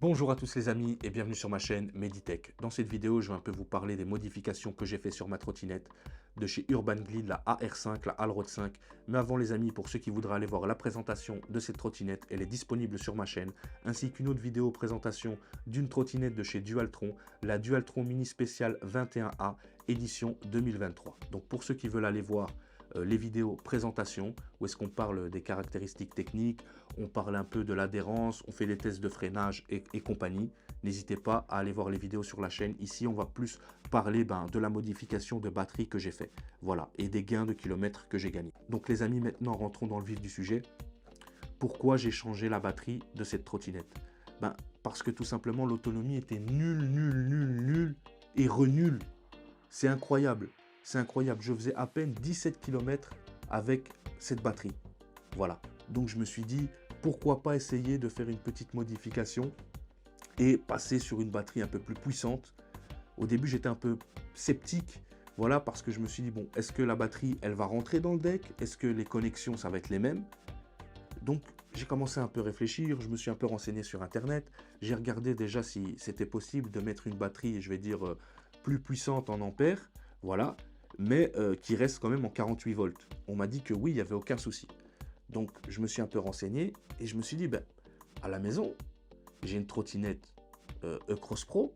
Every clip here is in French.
Bonjour à tous les amis et bienvenue sur ma chaîne Meditech. Dans cette vidéo, je vais un peu vous parler des modifications que j'ai fait sur ma trottinette de chez Urban Glide, la AR5, la Allroad 5. Mais avant les amis, pour ceux qui voudraient aller voir la présentation de cette trottinette, elle est disponible sur ma chaîne, ainsi qu'une autre vidéo présentation d'une trottinette de chez Dualtron, la Dualtron Mini Spéciale 21A, édition 2023. Donc pour ceux qui veulent aller voir les vidéos présentation, où est-ce qu'on parle des caractéristiques techniques, on parle un peu de l'adhérence, on fait des tests de freinage et compagnie. N'hésitez pas à aller voir les vidéos sur la chaîne. Ici, on va plus parler de la modification de batterie que j'ai fait. Voilà, et des gains de kilomètres que j'ai gagnés. Donc les amis, maintenant rentrons dans le vif du sujet. Pourquoi j'ai changé la batterie de cette trottinette? Parce que tout simplement, l'autonomie était nulle et renulle. C'est incroyable. C'est incroyable. Je faisais à peine 17 km avec cette batterie. Voilà. Donc je me suis dit, pourquoi pas essayer de faire une petite modification et passer sur une batterie un peu plus puissante. Au début, j'étais un peu sceptique. Voilà, parce que je me suis dit, bon, est-ce que la batterie, elle va rentrer dans le deck? Est-ce que les connexions, ça va être les mêmes? Donc, j'ai commencé à un peu réfléchir. Je me suis un peu renseigné sur Internet. J'ai regardé déjà si c'était possible de mettre une batterie, je vais dire, plus puissante en ampères. Voilà, mais qui reste quand même en 48 volts. On m'a dit que oui, il n'y avait aucun souci. Donc, je me suis un peu renseigné et je me suis dit, à la maison, j'ai une trottinette E-Cross Pro,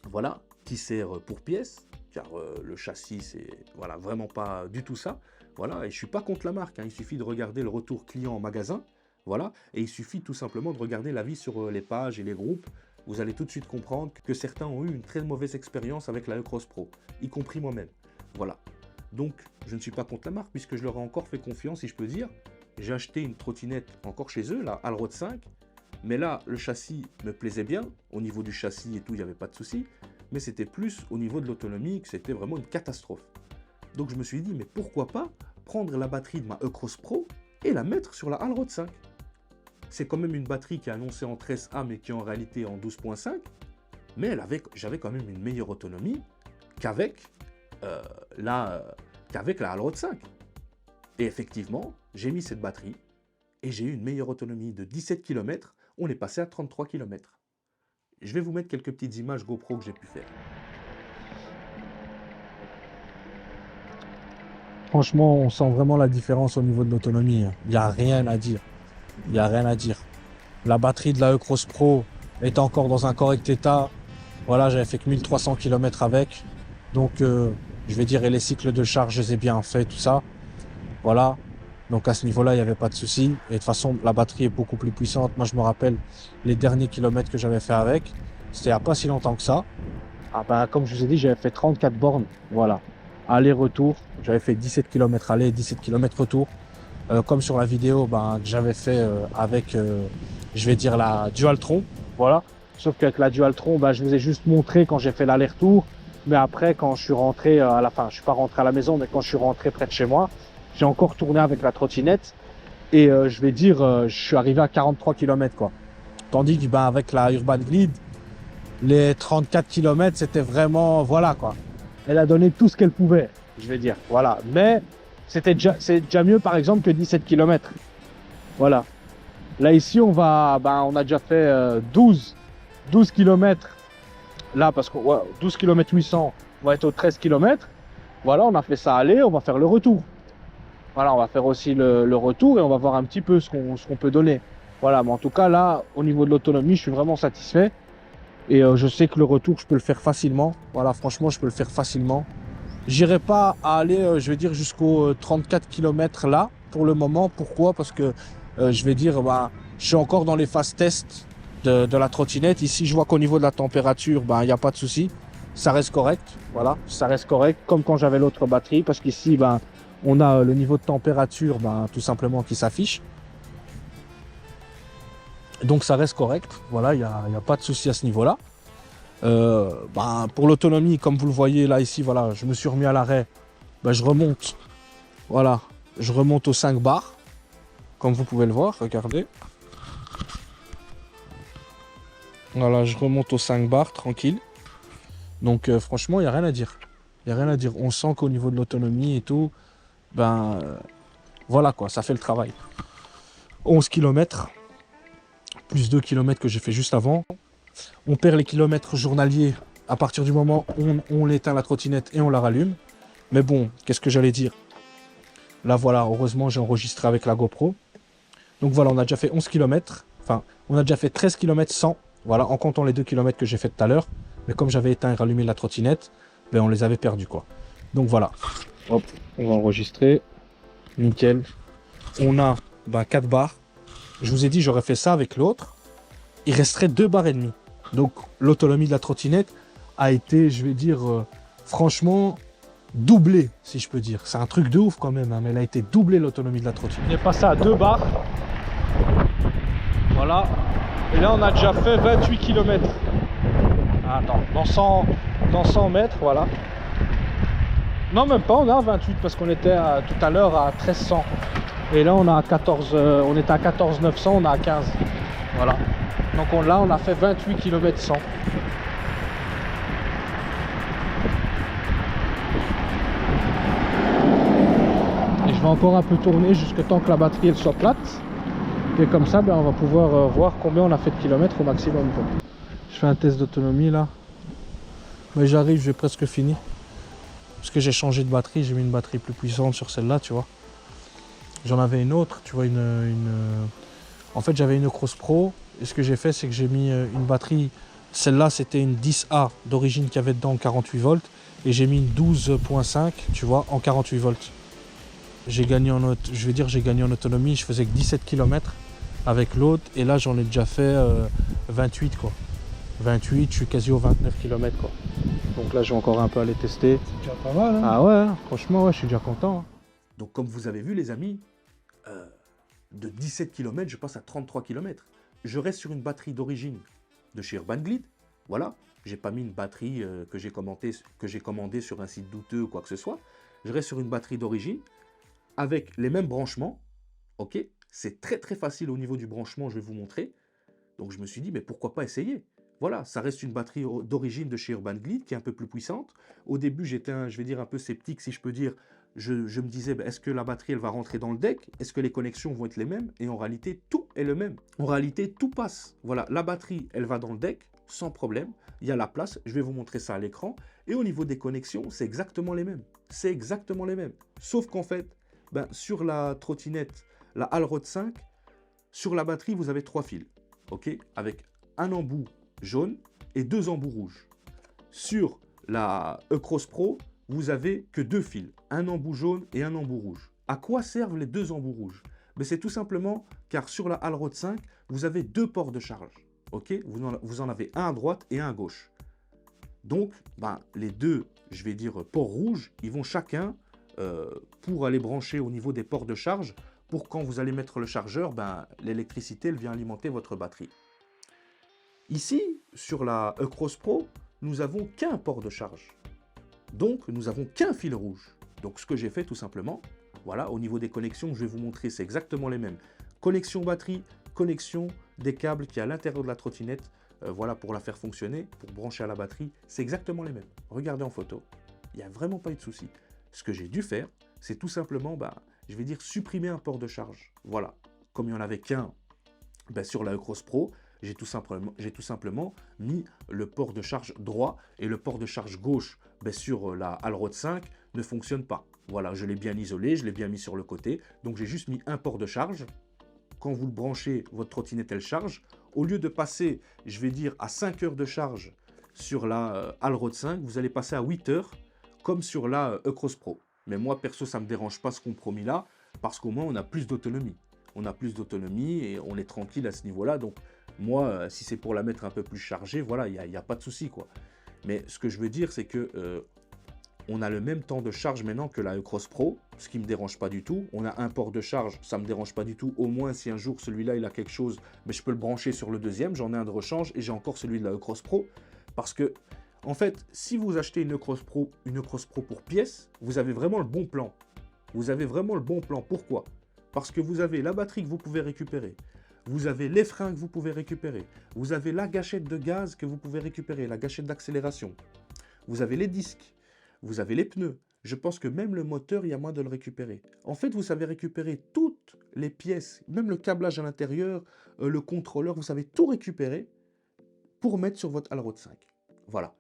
voilà, qui sert pour pièces, car le châssis, c'est voilà, vraiment pas du tout ça. Voilà, et je ne suis pas contre la marque, hein, il suffit de regarder le retour client en magasin, voilà, et il suffit tout simplement de regarder l'avis sur les pages et les groupes. Vous allez tout de suite comprendre que certains ont eu une très mauvaise expérience avec la E-Cross Pro, y compris moi-même. Voilà. Donc, je ne suis pas contre la marque, puisque je leur ai encore fait confiance, si je peux dire. J'ai acheté une trottinette encore chez eux, la Allroad 5. Mais là, le châssis me plaisait bien. Au niveau du châssis et tout, il n'y avait pas de souci. Mais c'était plus au niveau de l'autonomie que c'était vraiment une catastrophe. Donc, je me suis dit, mais pourquoi pas prendre la batterie de ma E-Cross Pro et la mettre sur la Allroad 5. C'est quand même une batterie qui est annoncée en 13A, mais qui est en réalité en 12.5. Mais j'avais quand même une meilleure autonomie qu'avec qu'avec la Allroad 5. Et effectivement, j'ai mis cette batterie et j'ai eu une meilleure autonomie de 17 km. On est passé à 33 km. Je vais vous mettre quelques petites images GoPro que j'ai pu faire. Franchement, on sent vraiment la différence au niveau de l'autonomie. Il n'y a rien à dire. Il n'y a rien à dire. La batterie de la E-Cross Pro est encore dans un correct état. Voilà, j'avais fait que 1300 km avec. Donc, je vais dire, et les cycles de charge, je les ai bien fait, tout ça. Voilà. Donc, à ce niveau-là, il n'y avait pas de souci. Et de toute façon, la batterie est beaucoup plus puissante. Moi, je me rappelle les derniers kilomètres que j'avais fait avec. C'était il n'y a pas si longtemps que ça. Ah bah, comme je vous ai dit, j'avais fait 34 bornes. Voilà. Aller-retour. J'avais fait 17 km aller, 17 km retour. Comme sur la vidéo que j'avais fait avec, je vais dire, la Dualtron. Voilà. Sauf qu'avec la Dualtron, je vous ai juste montré quand j'ai fait l'aller-retour. Mais après, quand je suis rentré à la fin, je suis pas rentré à la maison, mais quand je suis rentré près de chez moi, j'ai encore tourné avec la trottinette. Et je vais dire, je suis arrivé à 43 km, quoi. Tandis que avec la Urban Glide, les 34 km, c'était vraiment, voilà, quoi. Elle a donné tout ce qu'elle pouvait, je vais dire. Voilà. Mais c'est déjà mieux, par exemple, que 17 km. Voilà. Là, ici, on a déjà fait 12 km. Là, parce que 12 km 800, on va être au 13 km. Voilà, on a fait ça aller, on va faire le retour. Voilà, on va faire aussi le retour et on va voir un petit peu ce qu'on peut donner. Voilà, mais en tout cas, là, au niveau de l'autonomie, je suis vraiment satisfait. Et je sais que le retour, je peux le faire facilement. Voilà, franchement, je peux le faire facilement. J'irai pas à aller, je vais dire, jusqu'aux 34 km là, pour le moment. Pourquoi? Parce que, je vais dire, je suis encore dans les phases tests de la trottinette. Ici, je vois qu'au niveau de la température, il n'y a pas de souci. Ça reste correct. Voilà, ça reste correct. Comme quand j'avais l'autre batterie. Parce qu'ici, on a le niveau de température, tout simplement, qui s'affiche. Donc, ça reste correct. Voilà, il n'y a pas de souci à ce niveau-là. Pour l'autonomie, comme vous le voyez là ici, voilà, je me suis remis à l'arrêt. Je remonte, voilà, je remonte aux 5 bars, comme vous pouvez le voir, regardez. Voilà, je remonte aux 5 bars, tranquille. Donc franchement, il n'y a rien à dire. Il n'y a rien à dire. On sent qu'au niveau de l'autonomie et tout, voilà quoi, ça fait le travail. 11 km plus 2 km que j'ai fait juste avant. On perd les kilomètres journaliers à partir du moment où on éteint la trottinette et on la rallume. Mais bon, qu'est-ce que j'allais dire? Là, voilà, heureusement, j'ai enregistré avec la GoPro. Donc voilà, on a déjà fait 11 km. Enfin, on a déjà fait 13 km sans. Voilà, en comptant les 2 km que j'ai fait tout à l'heure. Mais comme j'avais éteint et rallumé la trottinette, ben on les avait perdus, quoi. Donc voilà. Hop, on va enregistrer. Nickel. On a 4 barres. Je vous ai dit, j'aurais fait ça avec l'autre. Il resterait 2 barres et demie. Donc l'autonomie de la trottinette a été, je vais dire, franchement, doublée, si je peux dire. C'est un truc de ouf quand même, hein, mais elle a été doublée l'autonomie de la trottinette. On est passé à 2 barres. Voilà. Et là, on a déjà fait 28 km. Attends, dans 100 mètres, voilà. Non, même pas, on a 28 parce qu'on était tout à l'heure à 1300. Et là, on a 14, on était à 14 900, on a à 15. Voilà. Donc là, on a fait 28 km 100. Et je vais encore un peu tourner jusqu'à temps que la batterie elle soit plate. Et comme ça, ben, on va pouvoir voir combien on a fait de kilomètres au maximum, quoi. Je fais un test d'autonomie là. Mais j'arrive, j'ai presque fini. Parce que j'ai changé de batterie, j'ai mis une batterie plus puissante sur celle-là, tu vois. J'en avais une autre, tu vois, En fait, j'avais une Cross Pro. Et ce que j'ai fait, c'est que j'ai mis une batterie. Celle-là, c'était une 10A d'origine qui avait dedans 48 volts. Et j'ai mis une 12.5, tu vois, en 48 volts. J'ai gagné j'ai gagné en autonomie. Je faisais que 17 km avec l'autre. Et là, j'en ai déjà fait 28, quoi. 28, je suis quasi aux 29 km, quoi. Donc là, je vais encore un peu aller tester. C'est déjà pas mal, hein. Ah ouais, franchement, ouais, je suis déjà content, hein. Donc comme vous avez vu les amis, de 17 km, je passe à 33 km. Je reste sur une batterie d'origine de chez Urban Glide. Voilà, j'ai pas mis une batterie que j'ai commandée sur un site douteux ou quoi que ce soit. Je reste sur une batterie d'origine avec les mêmes branchements. Ok, c'est très très facile au niveau du branchement, je vais vous montrer. Donc je me suis dit, mais pourquoi pas essayer? Voilà, ça reste une batterie d'origine de chez Urban Glide qui est un peu plus puissante. Au début, j'étais, je vais dire, un peu sceptique, si je peux dire. Je me disais, ben, est-ce que la batterie, elle va rentrer dans le deck? Est-ce que les connexions vont être les mêmes? Et en réalité, tout est le même. En réalité, tout passe. Voilà, la batterie, elle va dans le deck sans problème. Il y a la place, je vais vous montrer ça à l'écran. Et au niveau des connexions, c'est exactement les mêmes. C'est exactement les mêmes. Sauf qu'en fait, ben, sur la trottinette, la Allroad 5, sur la batterie, vous avez 3 fils. Ok, avec un embout jaune et 2 embouts rouges. Sur la E-Cross Pro, vous avez que 2 fils, un embout jaune et un embout rouge. À quoi servent les 2 embouts rouges? Mais c'est tout simplement car sur la Allroad 5, vous avez 2 ports de charge. Ok, vous en avez un à droite et un à gauche. Donc, ben, les 2, je vais dire, ports rouges, ils vont chacun pour aller brancher au niveau des ports de charge, pour quand vous allez mettre le chargeur, ben, l'électricité elle vient alimenter votre batterie. Ici, sur la E-Cross Pro, nous n'avons qu'un port de charge. Donc, nous n'avons qu'un fil rouge. Donc, ce que j'ai fait tout simplement, voilà, au niveau des connexions, je vais vous montrer, c'est exactement les mêmes. Connexion batterie, connexion des câbles qui est à l'intérieur de la trottinette, voilà, pour la faire fonctionner, pour brancher à la batterie, c'est exactement les mêmes. Regardez en photo, il n'y a vraiment pas eu de souci. Ce que j'ai dû faire, c'est tout simplement, bah, je vais dire, supprimer un port de charge. Voilà, comme il n'y en avait qu'un bah, sur la E-Cross Pro, j'ai tout simplement mis le port de charge droit et le port de charge gauche ben sur la Allroad 5 ne fonctionne pas. Voilà, je l'ai bien isolé, je l'ai bien mis sur le côté. Donc j'ai juste mis un port de charge. Quand vous le branchez, votre trottinette elle charge. Au lieu de passer, je vais dire, à 5 heures de charge sur la Allroad 5, vous allez passer à 8 heures comme sur la E-Cross Pro. Mais moi perso, ça ne me dérange pas ce compromis là parce qu'au moins on a plus d'autonomie. On a plus d'autonomie et on est tranquille à ce niveau-là. Donc moi, si c'est pour la mettre un peu plus chargée, voilà, il n'y a pas de souci, quoi. Mais ce que je veux dire, c'est que on a le même temps de charge maintenant que la E-Cross Pro, ce qui ne me dérange pas du tout. On a un port de charge, ça ne me dérange pas du tout. Au moins, si un jour celui-là, il a quelque chose, mais je peux le brancher sur le deuxième. J'en ai un de rechange et j'ai encore celui de la E-Cross Pro. Parce que, en fait, si vous achetez une E-Cross Pro pour pièce, vous avez vraiment le bon plan. Vous avez vraiment le bon plan. Pourquoi? Parce que vous avez la batterie que vous pouvez récupérer. Vous avez les freins que vous pouvez récupérer. Vous avez la gâchette de gaz que vous pouvez récupérer, la gâchette d'accélération. Vous avez les disques. Vous avez les pneus. Je pense que même le moteur, il y a moyen de le récupérer. En fait, vous savez récupérer toute les pièces, même le câblage à l'intérieur, le contrôleur, vous savez tout récupérer pour mettre sur votre Allroad 5. Voilà.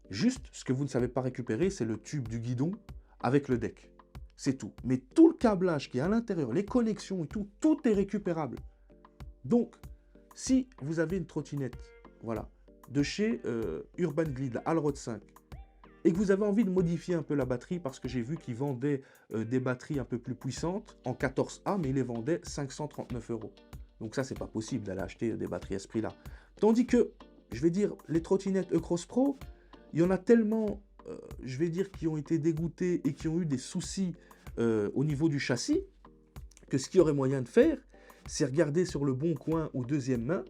Juste, ce que vous ne savez pas récupérer, c'est le tube du guidon avec le deck. C'est tout. Mais tout le câblage qui est à l'intérieur, les connexions et tout, tout est récupérable. Donc, si vous avez une trottinette, voilà, de chez Urban Glide, la Allroad 5, et que vous avez envie de modifier un peu la batterie, parce que j'ai vu qu'ils vendaient des batteries un peu plus puissantes en 14A, mais ils les vendaient 539 €. Donc ça, c'est pas possible d'aller acheter des batteries à ce prix-là. Tandis que, je vais dire, les trottinettes E-Cross Pro, il y en a tellement, je vais dire, qui ont été dégoûtés et qui ont eu des soucis au niveau du châssis, que ce qu'il y aurait moyen de faire, c'est regarder sur le Bon Coin ou deuxième main,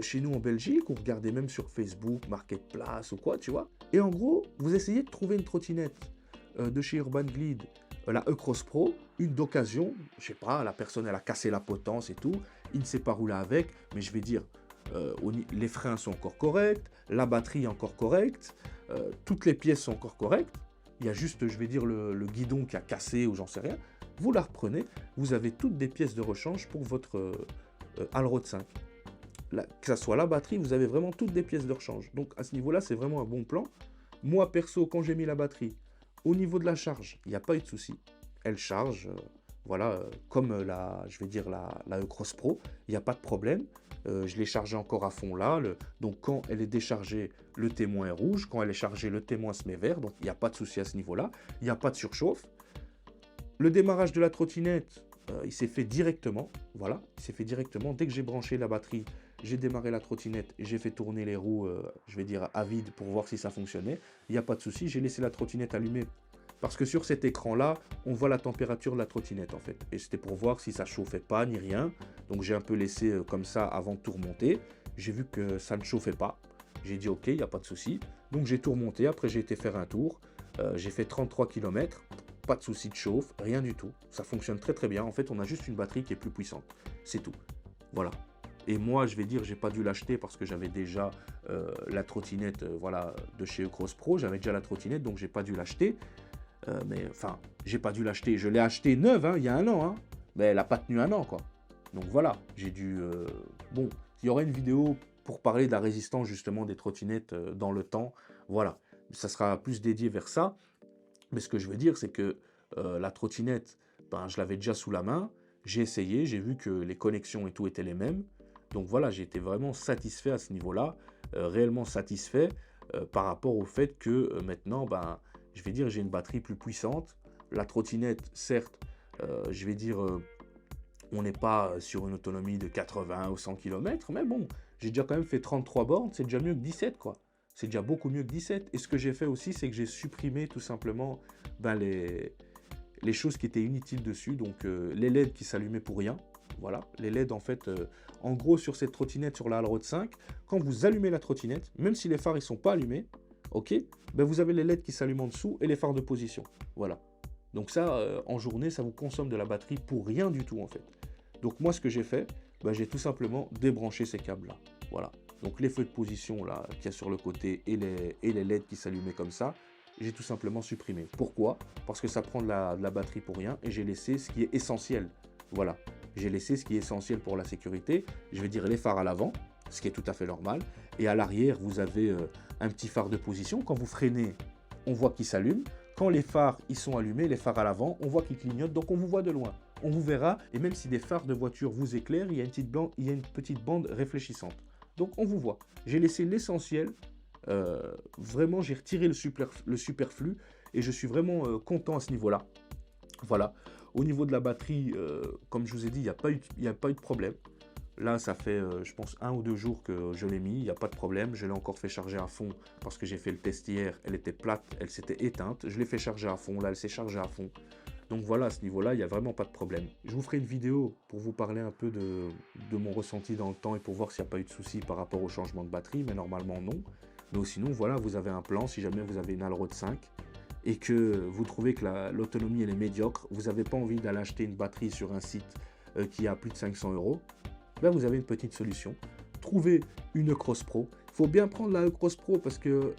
chez nous en Belgique, ou regarder même sur Facebook, Marketplace ou quoi, tu vois. Et en gros, vous essayez de trouver une trottinette de chez Urban Glide, la E-Cross Pro, une d'occasion, je sais pas, la personne elle a cassé la potence et tout, il ne sait pas rouler avec, mais je vais dire, les freins sont encore corrects, la batterie est encore correcte, toutes les pièces sont encore correctes, il y a juste, je vais dire, le guidon qui a cassé ou j'en sais rien, vous la reprenez, vous avez toutes des pièces de rechange pour votre Allroad 5. Que ça soit la batterie, vous avez vraiment toutes des pièces de rechange. Donc à ce niveau-là, c'est vraiment un bon plan. Moi, perso, quand j'ai mis la batterie, au niveau de la charge, il n'y a pas eu de souci. Elle charge, voilà, comme je vais dire la E-Cross Pro, il n'y a pas de problème. Je l'ai chargée encore à fond là. Donc quand elle est déchargée, le témoin est rouge. Quand elle est chargée, le témoin se met vert. Donc il n'y a pas de souci à ce niveau-là. Il n'y a pas de surchauffe. Le démarrage de la trottinette, il s'est fait directement. Voilà, il s'est fait directement. Dès que j'ai branché la batterie, j'ai démarré la trottinette et j'ai fait tourner les roues, je vais dire, à vide pour voir si ça fonctionnait. Il n'y a pas de souci. J'ai laissé la trottinette allumée parce que sur cet écran-là, on voit la température de la trottinette en fait. Et c'était pour voir si ça chauffait pas ni rien. Donc j'ai un peu laissé comme ça avant de tout remonter. J'ai vu que ça ne chauffait pas. J'ai dit ok, il n'y a pas de souci. Donc j'ai tout remonté. Après j'ai été faire un tour. J'ai fait 33 km. Pas de souci de chauffe, rien du tout. Ça fonctionne très très bien. En fait, on a juste une batterie qui est plus puissante. C'est tout. Voilà. Et moi, je vais dire, j'ai pas dû l'acheter parce que j'avais déjà la trottinette voilà, de chez E-Cross Pro. J'avais déjà la trottinette, donc j'ai pas dû l'acheter. Mais enfin, j'ai pas dû l'acheter. Je l'ai acheté neuve, hein, il y a un an. Hein, mais elle n'a pas tenu un an, quoi. Donc voilà, j'ai dû... Bon, il y aura une vidéo pour parler de la résistance, justement, des trottinettes dans le temps. Voilà, ça sera plus dédié vers ça. Mais ce que je veux dire, c'est que la trottinette, ben, je l'avais déjà sous la main. J'ai essayé, j'ai vu que les connexions et tout étaient les mêmes. Donc voilà, j'ai été vraiment satisfait à ce niveau-là. Réellement satisfait par rapport au fait que maintenant, ben, je vais dire, j'ai une batterie plus puissante. La trottinette, certes, je vais dire, on n'est pas sur une autonomie de 80 ou 100 km, mais bon, j'ai déjà quand même fait 33 bornes, c'est déjà mieux que 17, quoi. C'est déjà beaucoup mieux que 17. Et ce que j'ai fait aussi, c'est que j'ai supprimé tout simplement ben, les choses qui étaient inutiles dessus. Donc les LED qui s'allumaient pour rien. Voilà, les LED en fait, en gros sur cette trottinette, sur la Allroad 5, quand vous allumez la trottinette, même si les phares ils sont pas allumés, ok, ben vous avez les LED qui s'allument en dessous et les phares de position. Voilà. Donc ça, en journée, ça vous consomme de la batterie pour rien du tout en fait. Donc moi, ce que j'ai fait, ben, j'ai tout simplement débranché ces câbles-là. Voilà. Donc les feux de position là qu'il y a sur le côté et les LED qui s'allumaient comme ça, j'ai tout simplement supprimé. Pourquoi? Parce que ça prend de la batterie pour rien et j'ai laissé ce qui est essentiel. Voilà. J'ai laissé ce qui est essentiel pour la sécurité. Je vais dire les phares à l'avant, ce qui est tout à fait normal. Et à l'arrière, vous avez un petit phare de position. Quand vous freinez, on voit qu'il s'allume. Quand les phares ils sont allumés, les phares à l'avant, on voit qu'ils clignotent. Donc on vous voit de loin. On vous verra. Et même si des phares de voiture vous éclairent, il y a une petite bande réfléchissante. Donc on vous voit. J'ai laissé l'essentiel. Vraiment, j'ai retiré le superflu. Et je suis vraiment content à ce niveau-là. Voilà. Au niveau de la batterie, comme je vous ai dit, il n'y a pas eu de problème. Là, ça fait, je pense, 1 ou 2 jours que je l'ai mis. Il n'y a pas de problème. Je l'ai encore fait charger à fond parce que j'ai fait le test hier. Elle était plate, elle s'était éteinte. Je l'ai fait charger à fond. Là, elle s'est chargée à fond. Donc voilà, à ce niveau-là, il n'y a vraiment pas de problème. Je vous ferai une vidéo pour vous parler un peu de mon ressenti dans le temps et pour voir s'il n'y a pas eu de soucis par rapport au changement de batterie. Mais normalement, non. Mais sinon, voilà, vous avez un plan. Si jamais vous avez une Allroad 5 et que vous trouvez que l'autonomie elle est médiocre, vous n'avez pas envie d'aller acheter une batterie sur un site qui a plus de 500 €, ben vous avez une petite solution. Trouvez une E-Cross Pro. Il faut bien prendre la E-Cross Pro parce que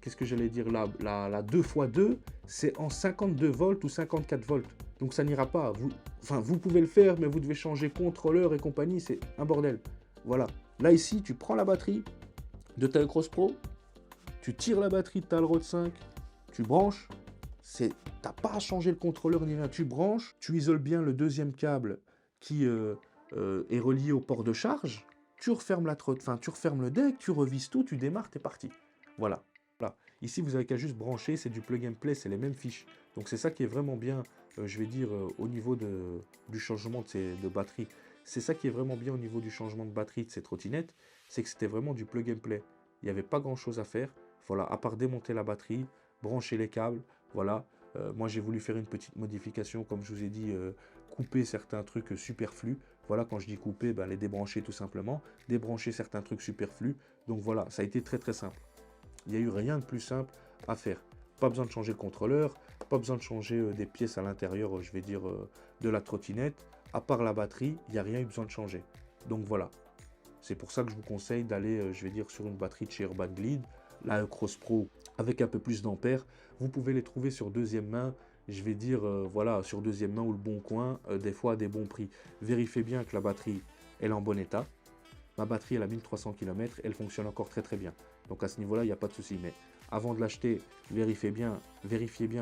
qu'est-ce que j'allais dire, la 2x2, c'est en 52 volts ou 54 volts. Donc ça n'ira pas. Vous pouvez le faire, mais vous devez changer contrôleur et compagnie, c'est un bordel. Voilà. Là, ici, tu prends la batterie de ta Cross Pro, tu tires la batterie de ta Alroad 5, tu branches, t'as pas à changer le contrôleur ni rien. Tu branches, tu isoles bien le deuxième câble qui est relié au port de charge, tu refermes tu refermes le deck, tu revises tout, tu démarres, t'es parti. Voilà. Là. Ici, vous avez qu'à juste brancher, c'est du plug and play, c'est les mêmes fiches. Donc c'est ça qui est vraiment bien, je vais dire, au niveau du changement de batterie. C'est ça qui est vraiment bien au niveau du changement de batterie de ces trottinettes, c'est que c'était vraiment du plug and play. Il n'y avait pas grand chose à faire, voilà, à part démonter la batterie, brancher les câbles, voilà. Moi j'ai voulu faire une petite modification, comme je vous ai dit, couper certains trucs superflus. Voilà, quand je dis couper, ben, les débrancher tout simplement, débrancher certains trucs superflus. Donc voilà, ça a été très très simple. Il n'y a eu rien de plus simple à faire. Pas besoin de changer le contrôleur, pas besoin de changer des pièces à l'intérieur, je vais dire, de la trottinette. À part la batterie, il n'y a rien eu besoin de changer. Donc voilà. C'est pour ça que je vous conseille d'aller, je vais dire, sur une batterie de chez Urban Glide, la Cross Pro avec un peu plus d'ampères. Vous pouvez les trouver sur deuxième main, je vais dire, voilà, sur deuxième main ou le bon coin, des fois à des bons prix. Vérifiez bien que la batterie elle est en bon état. Ma batterie, elle a 1300 km, elle fonctionne encore très très bien. Donc à ce niveau-là, il n'y a pas de souci. Mais avant de l'acheter, vérifiez bien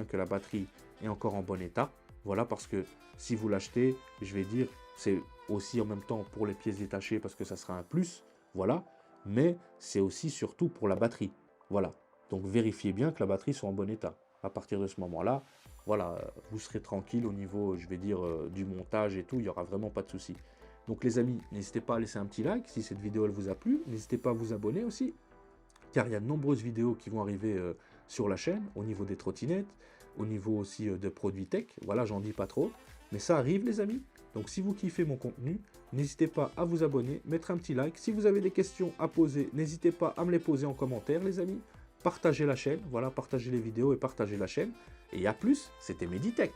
que la batterie est encore en bon état. Voilà, parce que si vous l'achetez, je vais dire, c'est aussi en même temps pour les pièces détachées parce que ça sera un plus. Voilà, mais c'est aussi surtout pour la batterie. Voilà, donc vérifiez bien que la batterie soit en bon état. À partir de ce moment-là, voilà, vous serez tranquille au niveau, je vais dire, du montage et tout. Il n'y aura vraiment pas de souci. Donc les amis, n'hésitez pas à laisser un petit like si cette vidéo elle vous a plu. N'hésitez pas à vous abonner aussi, car il y a de nombreuses vidéos qui vont arriver sur la chaîne, au niveau des trottinettes, au niveau aussi de produits tech. Voilà, j'en dis pas trop, mais ça arrive les amis. Donc si vous kiffez mon contenu, n'hésitez pas à vous abonner, mettre un petit like. Si vous avez des questions à poser, n'hésitez pas à me les poser en commentaire les amis. Partagez la chaîne, voilà, partagez les vidéos et partagez la chaîne. Et à plus, c'était Meditech.